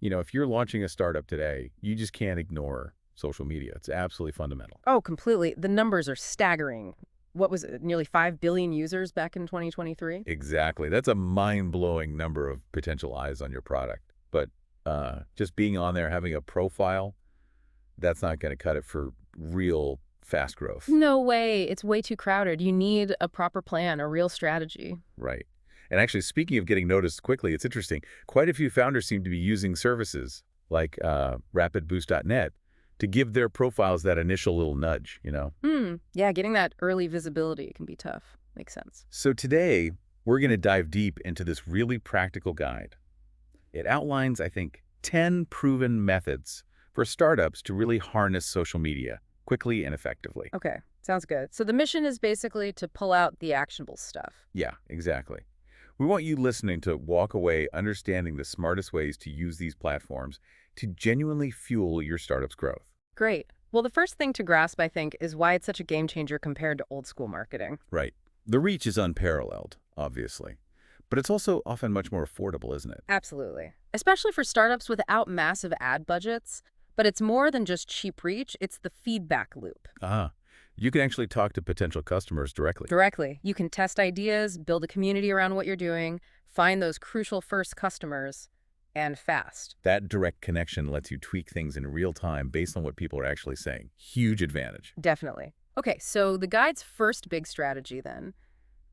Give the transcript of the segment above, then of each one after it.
If you're launching a startup today, you just can't ignore social media. It's absolutely fundamental. Oh, completely. The numbers are staggering. What was it? Nearly 5 billion users back in 2023? Exactly. That's a mind-blowing number of potential eyes on your product. But just being on there, having a profile, that's not going to cut it for real fast growth. No way. It's way too crowded. You need a proper plan, a real strategy. Right. And actually, speaking of getting noticed quickly, it's interesting. Quite a few founders seem to be using services like RapidBoost.net to give their profiles that initial little nudge. Yeah, getting that early visibility can be tough. Makes sense. So today, we're going to dive deep into this really practical guide. It outlines, I think, 10 proven methods for startups to really harness social media quickly and effectively. Okay, sounds good. So the mission is basically to pull out the actionable stuff. Yeah, exactly. We want you listening to walk away understanding the smartest ways to use these platforms to genuinely fuel your startup's growth. Great. Well, the first thing to grasp, I think, is why it's such a game changer compared to old school marketing. Right. The reach is unparalleled, obviously. But it's also often much more affordable, isn't it? Absolutely. Especially for startups without massive ad budgets. But it's more than just cheap reach, it's the feedback loop. You can actually talk to potential customers directly. Directly, you can test ideas, build a community around what you're doing, find those crucial first customers, and fast. That direct connection lets you tweak things in real time based on what people are actually saying. Huge advantage. Definitely. Okay, so the guide's first big strategy then,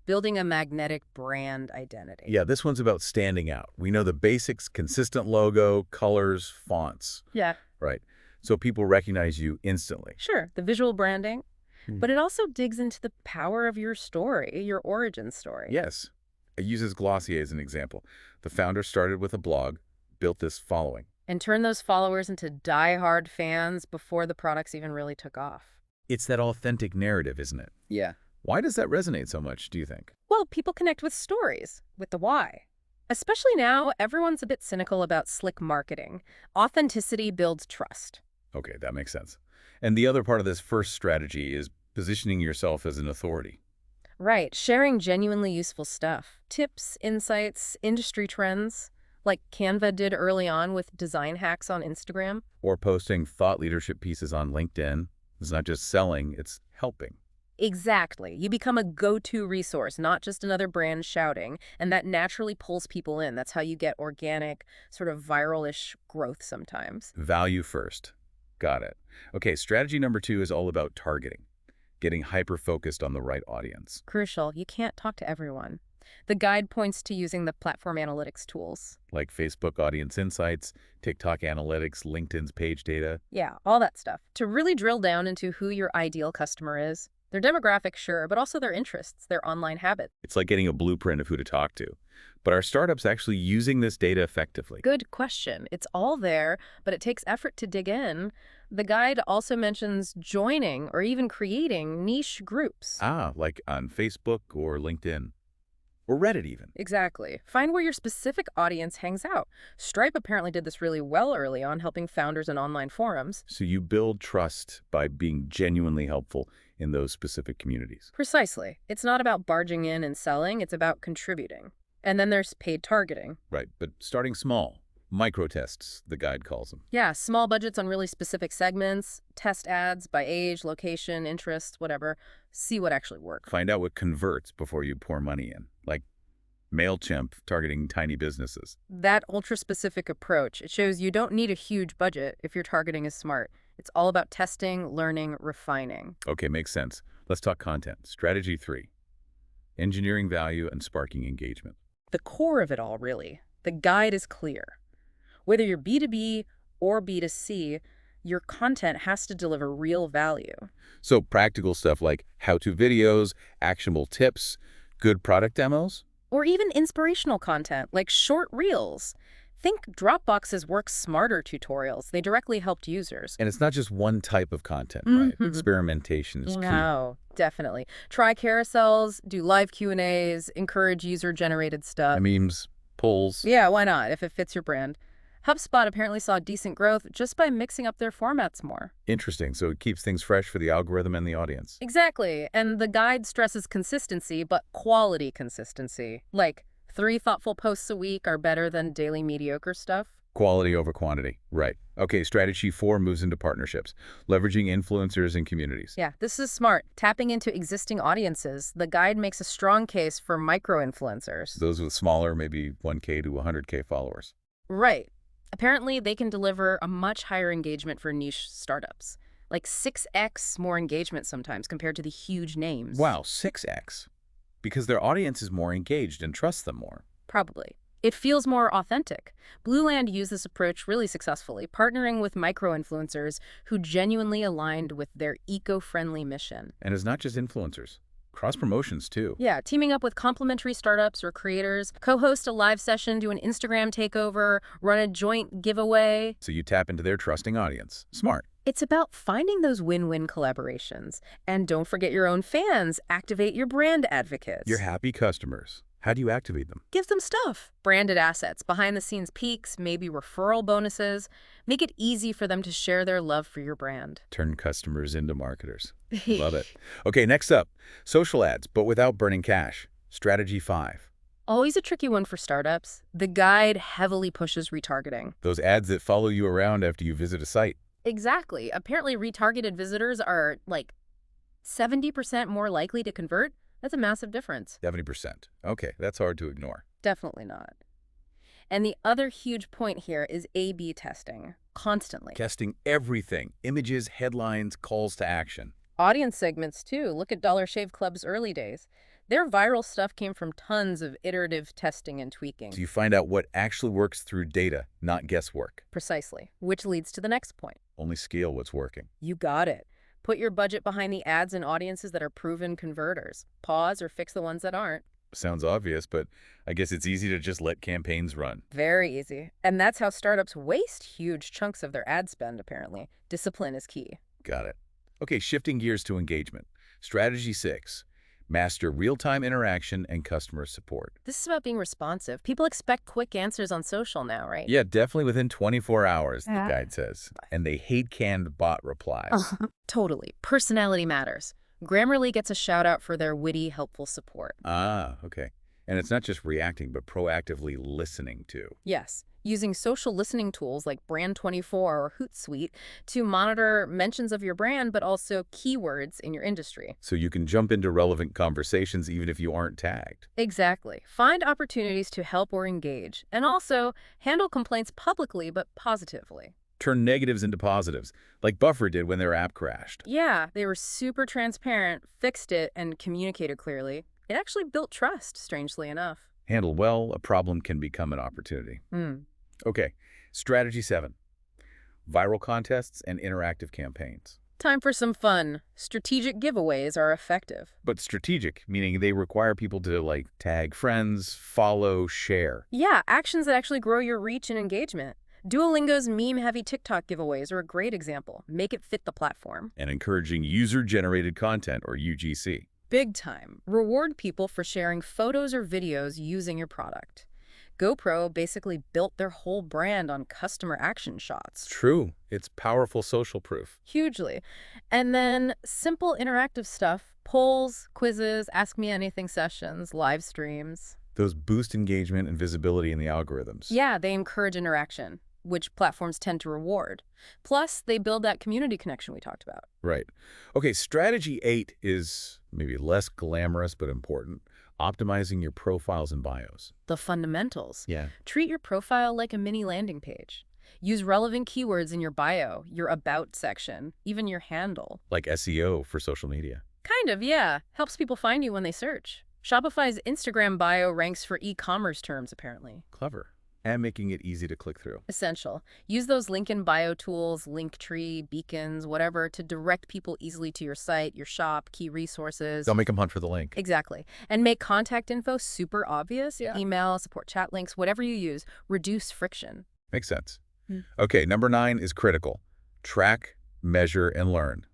building a magnetic brand identity. Yeah, this one's about standing out. We know the basics: consistent logo, colors, fonts. Yeah, Right. So people recognize you instantly. sure, the visual branding, Hmm. but it also digs into the power of your story, your origin story. Yes. It uses Glossier as an example. The founder started with a blog, built this following. And turn those followers into die-hard fans before the products even really took off. It's that authentic narrative, isn't it? Yeah. Why does that resonate so much, do you think? Well, people connect with stories, with the why. Especially now, everyone's a bit cynical about slick marketing. Authenticity builds trust. Okay, that makes sense. And the other part of this first strategy is positioning yourself as an authority. Right, sharing genuinely useful stuff. Tips, insights, industry trends, like Canva did early on with design hacks on Instagram. Or posting thought leadership pieces on LinkedIn. It's not just selling, it's helping. Exactly. You become a go-to resource, not just another brand shouting, and that naturally pulls people in. That's how you get organic, sort of viral-ish growth sometimes. Value first. Got it. Okay, strategy number 2 is all about targeting, getting hyper-focused on the right audience. Crucial, you can't talk to everyone. The guide points to using the platform analytics tools. Like Facebook Audience Insights, TikTok Analytics, LinkedIn's page data. Yeah, all that stuff. To really drill down into who your ideal customer is. Their demographic, sure, but also their interests, their online habits. It's like getting a blueprint of who to talk to. But are startups actually using this data effectively? Good question. It's all there, but it takes effort to dig in. The guide also mentions joining or even creating niche groups. Like on Facebook or LinkedIn. Or Reddit even. Exactly. Find where your specific audience hangs out. Stripe apparently did this really well early on, helping founders in online forums. So you build trust by being genuinely helpful in those specific communities. Precisely. It's not about barging in and selling, it's about contributing. And then there's paid targeting. Right, but starting small. Micro-tests, the guide calls them. Yeah, small budgets on really specific segments, test ads by age, location, interest, whatever. See what actually works. Find out what converts before you pour money in. Like MailChimp targeting tiny businesses. That ultra-specific approach, it shows you don't need a huge budget if your targeting is smart. It's all about testing, learning, refining. Okay, makes sense. Let's talk content. Strategy 3. Engineering value and sparking engagement. The core of it all, really. The guide is clear. Whether you're B2B or B2C, your content has to deliver real value. So practical stuff like how-to videos, actionable tips, good product demos. Or even inspirational content, like short reels. Think Dropbox's Work Smarter tutorials. They directly helped users. And it's not just one type of content, right? Mhm. Experimentation is key. No, definitely. Try carousels, do live Q&As, encourage user-generated stuff. Memes, polls. Yeah, why not, if it fits your brand. HubSpot apparently saw decent growth just by mixing up their formats more. Interesting. So it keeps things fresh for the algorithm and the audience. Exactly. And the guide stresses consistency, but quality consistency. Like, 3 thoughtful posts a week are better than daily mediocre stuff. Quality over quantity. Right. Okay, strategy 4 moves into partnerships, leveraging influencers and communities. Yeah, this is smart. Tapping into existing audiences, the guide makes a strong case for micro-influencers. Those with smaller, maybe 1K to 100K followers. Right. Apparently, they can deliver a much higher engagement for niche startups. Like 6x more engagement sometimes compared to the huge names. Wow, 6x. Because their audience is more engaged and trusts them more. Probably. It feels more authentic. Blueland used this approach really successfully, partnering with micro-influencers who genuinely aligned with their eco-friendly mission. And it's not just influencers. Cross-promotions, too. Yeah, teaming up with complementary startups or creators, co-host a live session, do an Instagram takeover, run a joint giveaway. So you tap into their trusting audience. Smart. It's about finding those win-win collaborations. And don't forget your own fans. Activate your brand advocates. Your happy customers. How do you activate them? Give them stuff. Branded assets, behind-the-scenes peeks, maybe referral bonuses. Make it easy for them to share their love for your brand. Turn customers into marketers. Love it. Okay, next up, social ads, but without burning cash. Strategy 5. Always a tricky one for startups. The guide heavily pushes retargeting. Those ads that follow you around after you visit a site. Exactly. Apparently, retargeted visitors are like 70% more likely to convert. That's a massive difference. 70%. Okay, that's hard to ignore. Definitely not. And the other huge point here is A/B testing, constantly. Testing everything. Images, headlines, calls to action. Audience segments, too. Look at Dollar Shave Club's early days. Their viral stuff came from tons of iterative testing and tweaking. So you find out what actually works through data, not guesswork. Precisely. Which leads to the next point. Only scale what's working. You got it. Put your budget behind the ads and audiences that are proven converters. Pause or fix the ones that aren't. Sounds obvious, but I guess it's easy to just let campaigns run. Very easy. And that's how startups waste huge chunks of their ad spend, apparently. Discipline is key. Got it. Okay, shifting gears to engagement. Strategy 6. Master real-time interaction and customer support. This is about being responsive. People expect quick answers on social now, right? Yeah, definitely within 24 hours, the Yeah. guide says. And they hate canned bot replies. Totally. Personality matters. Grammarly gets a shout out for their witty, helpful support. Ah, okay. And it's not just reacting, but proactively listening too. Yes, using social listening tools like Brand24 or Hootsuite to monitor mentions of your brand, but also keywords in your industry. So you can jump into relevant conversations even if you aren't tagged. Exactly. Find opportunities to help or engage, and also handle complaints publicly but positively. Turn negatives into positives, like Buffer did when their app crashed. Yeah, they were super transparent, fixed it, and communicated clearly. It actually built trust, strangely enough. Handled well, a problem can become an opportunity. Okay, strategy 7. Viral contests and interactive campaigns. Time for some fun. Strategic giveaways are effective. But strategic, meaning they require people to like tag friends, follow, share. Yeah, actions that actually grow your reach and engagement. Duolingo's meme-heavy TikTok giveaways are a great example. Make it fit the platform. And encouraging user-generated content, or UGC. Big time. Reward people for sharing photos or videos using your product. GoPro basically built their whole brand on customer action shots. True. It's powerful social proof. Hugely. And then simple interactive stuff, polls, quizzes, ask me anything sessions, live streams. Those boost engagement and visibility in the algorithms. Yeah, they encourage interaction, which platforms tend to reward. Plus, they build that community connection we talked about. Right. Okay, strategy 8 is maybe less glamorous but important. Optimizing your profiles and bios. The fundamentals. Yeah. Treat your profile like a mini landing page. Use relevant keywords in your bio, your about section, even your handle. Like SEO for social media. Kind of, yeah. Helps people find you when they search. Shopify's Instagram bio ranks for e-commerce terms, apparently. Clever. And making it easy to click through. Essential. Use those link in bio tools, Linktree, beacons, whatever, to direct people easily to your site, your shop, key resources. Don't make them hunt for the link. Exactly. And make contact info super obvious. Yeah. Email, support chat links, whatever you use. Reduce friction. Makes sense. Okay, number 9 is critical. Track, measure, and learn.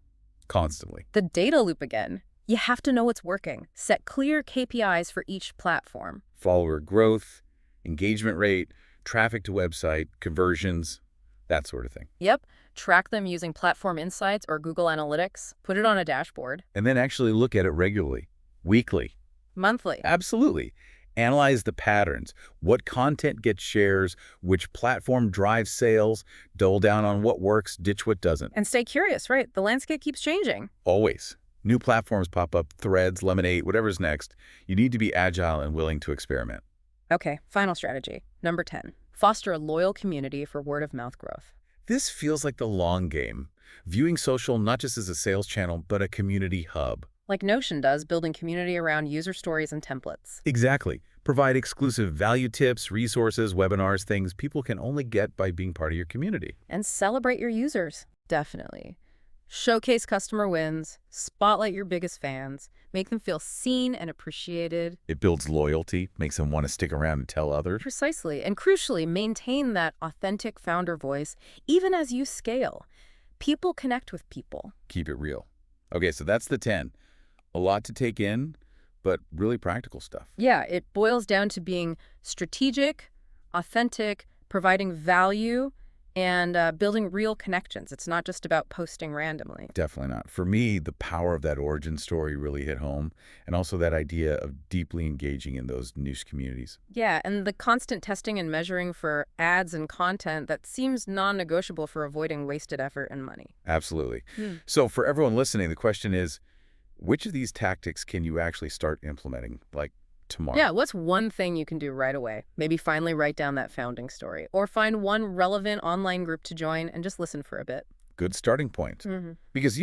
Constantly. The data loop again. You have to know what's working. Set clear KPIs for each platform. Follower growth, engagement rate, traffic to website, conversions, that sort of thing. Yep. Track them using Platform Insights or Google Analytics. Put it on a dashboard. And then actually look at it regularly, weekly. Monthly. Absolutely. Analyze the patterns. What content gets shares, which platform drives sales, double down on what works, ditch what doesn't. And stay curious, right? The landscape keeps changing. Always. New platforms pop up, Threads, Lemonade, whatever's next. You need to be agile and willing to experiment. Okay, final strategy. Number 10. Foster a loyal community for word-of-mouth growth. This feels like the long game, viewing social not just as a sales channel, but a community hub. Like Notion does, building community around user stories and templates. Exactly. Provide exclusive value tips, resources, webinars, things people can only get by being part of your community. And celebrate your users. Definitely. Showcase customer wins, spotlight your biggest fans, make them feel seen and appreciated. It builds loyalty, makes them want to stick around and tell others. Precisely. And crucially, maintain that authentic founder voice even as you scale. People connect with people. Keep it real. Okay, so that's the 10. A lot to take in, but really practical stuff. Yeah, it boils down to being strategic, authentic, providing value, and building real connections. It's not just about posting randomly. Definitely not. For me, the power of that origin story really hit home, and also that idea of deeply engaging in those niche communities. Yeah, and the constant testing and measuring for ads and content that seems non-negotiable for avoiding wasted effort and money. Absolutely. So for everyone listening, the question is, which of these tactics can you actually start implementing, like tomorrow? Yeah, what's one thing you can do right away? Maybe finally write down that founding story, or find one relevant online group to join and just listen for a bit. Good starting point. Because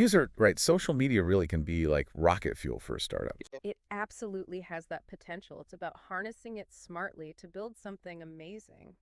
social media really can be like rocket fuel for a startup. It absolutely has that potential. It's about harnessing it smartly to build something amazing.